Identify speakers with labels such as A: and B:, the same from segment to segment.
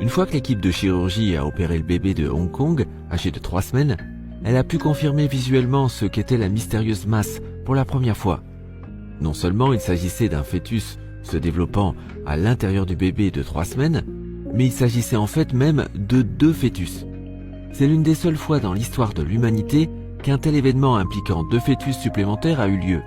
A: Une fois que l'équipe de chirurgie a opéré le bébé de Hong Kong, âgé de 3 semaines, elle a pu confirmer visuellement ce qu'était la mystérieuse masse pour la première fois. Non seulement il s'agissait d'un fœtus se développant à l'intérieur du bébé de 3 semaines, mais il s'agissait en fait même de 2 fœtus. C'est l'une des seules fois dans l'histoire de l'humanité qu'un tel événement impliquant 2 fœtus supplémentaires a eu lieu.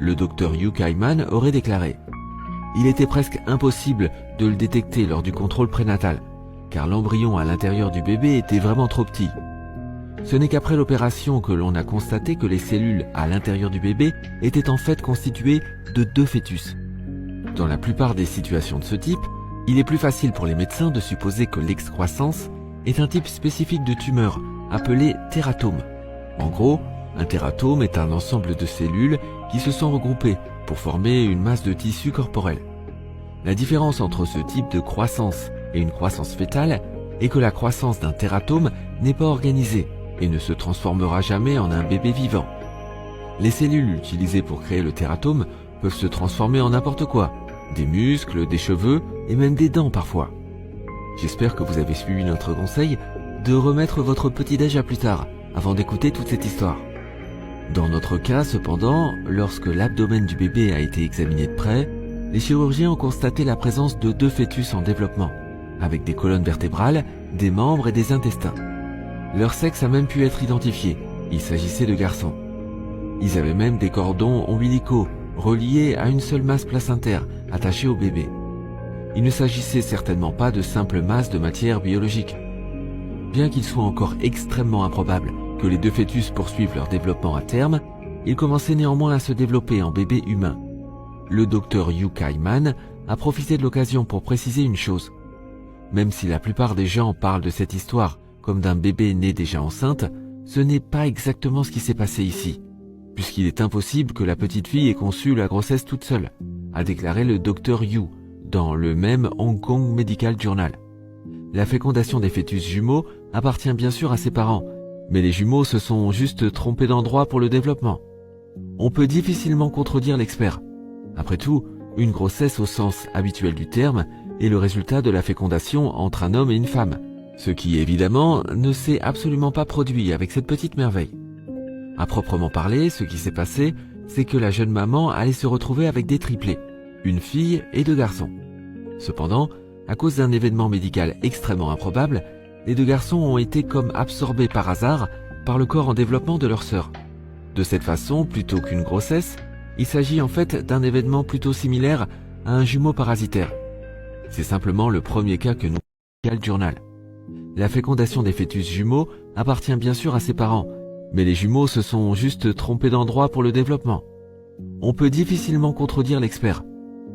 A: Le docteur Yu Kaiman aurait déclaré « Il était presque impossible de le détecter lors du contrôle prénatal, car l'embryon à l'intérieur du bébé était vraiment trop petit. Ce n'est qu'après l'opération que l'on a constaté que les cellules à l'intérieur du bébé étaient en fait constituées de 2 fœtus. Dans la plupart des situations de ce type, il est plus facile pour les médecins de supposer que l'excroissance est un type spécifique de tumeur appelé tératome. En gros, un tératome est un ensemble de cellules qui se sont regroupées pour former une masse de tissu corporel. La différence entre ce type de croissance et une croissance fœtale est que la croissance d'un tératome n'est pas organisée et ne se transformera jamais en un bébé vivant. Les cellules utilisées pour créer le tératome peuvent se transformer en n'importe quoi, des muscles, des cheveux et même des dents parfois. J'espère que vous avez suivi notre conseil de remettre votre petit-déj à plus tard avant d'écouter toute cette histoire. Dans notre cas, cependant, lorsque l'abdomen du bébé a été examiné de près, les chirurgiens ont constaté la présence de 2 fœtus en développement, avec des colonnes vertébrales, des membres et des intestins. Leur sexe a même pu être identifié, il s'agissait de garçons. Ils avaient même des cordons ombilicaux, reliés à une seule masse placentaire, attachée au bébé. Il ne s'agissait certainement pas de simples masses de matière biologique. Bien qu'il soit encore extrêmement improbable que les 2 fœtus poursuivent leur développement à terme, ils commençaient néanmoins à se développer en bébés humains. Le docteur Yu Kaiman a profité de l'occasion pour préciser une chose. Même si la plupart des gens parlent de cette histoire comme d'un bébé né déjà enceinte, ce n'est pas exactement ce qui s'est passé ici, puisqu'il est impossible que la petite fille ait conçu la grossesse toute seule, a déclaré le docteur Yu dans le même Hong Kong Medical Journal. La fécondation des fœtus jumeaux appartient bien sûr à ses parents, mais les jumeaux se sont juste trompés d'endroit pour le développement. On peut difficilement contredire l'expert. Après tout, une grossesse au sens habituel du terme est le résultat de la fécondation entre un homme et une femme, ce qui évidemment ne s'est absolument pas produit avec cette petite merveille. À proprement parler, ce qui s'est passé, c'est que la jeune maman allait se retrouver avec des triplés, une fille et 2 garçons. Cependant, à cause d'un événement médical extrêmement improbable, les 2 garçons ont été comme absorbés par hasard par le corps en développement de leur sœur. De cette façon, plutôt qu'une grossesse, il s'agit en fait d'un événement plutôt similaire à un jumeau parasitaire. C'est simplement le premier cas que nous Medical Journal. La fécondation des fœtus jumeaux appartient bien sûr à ses parents, mais les jumeaux se sont juste trompés d'endroit pour le développement. On peut difficilement contredire l'expert.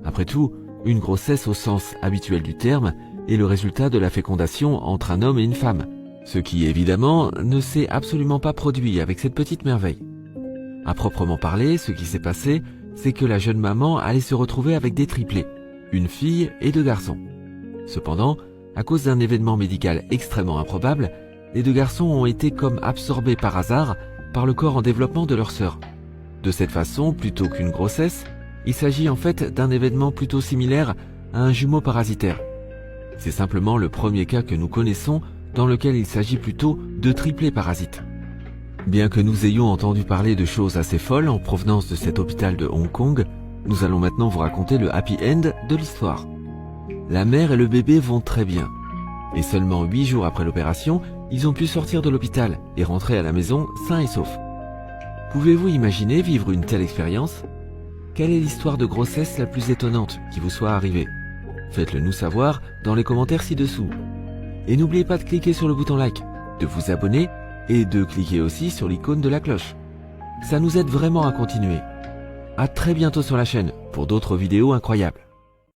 A: Après tout, une grossesse au sens habituel du terme est le résultat de la fécondation entre un homme et une femme, ce qui évidemment ne s'est absolument pas produit avec cette petite merveille. À proprement parler, ce qui s'est passé, c'est que la jeune maman allait se retrouver avec des triplés, une fille et 2 garçons. Cependant, à cause d'un événement médical extrêmement improbable, les 2 garçons ont été comme absorbés par hasard par le corps en développement de leur sœur. De cette façon, plutôt qu'une grossesse, il s'agit en fait d'un événement plutôt similaire à un jumeau parasitaire. C'est simplement le premier cas que nous connaissons dans lequel il s'agit plutôt de triplés parasites. Bien que nous ayons entendu parler de choses assez folles en provenance de cet hôpital de Hong Kong, nous allons maintenant vous raconter le happy end de l'histoire. La mère et le bébé vont très bien. Et seulement 8 jours après l'opération, ils ont pu sortir de l'hôpital et rentrer à la maison sains et saufs. Pouvez-vous imaginer vivre une telle expérience ? Quelle est l'histoire de grossesse la plus étonnante qui vous soit arrivée ? Faites-le nous savoir dans les commentaires ci-dessous. Et n'oubliez pas de cliquer sur le bouton like, de vous abonner et de cliquer aussi sur l'icône de la cloche. Ça nous aide vraiment à continuer. À très bientôt sur la chaîne pour d'autres vidéos incroyables.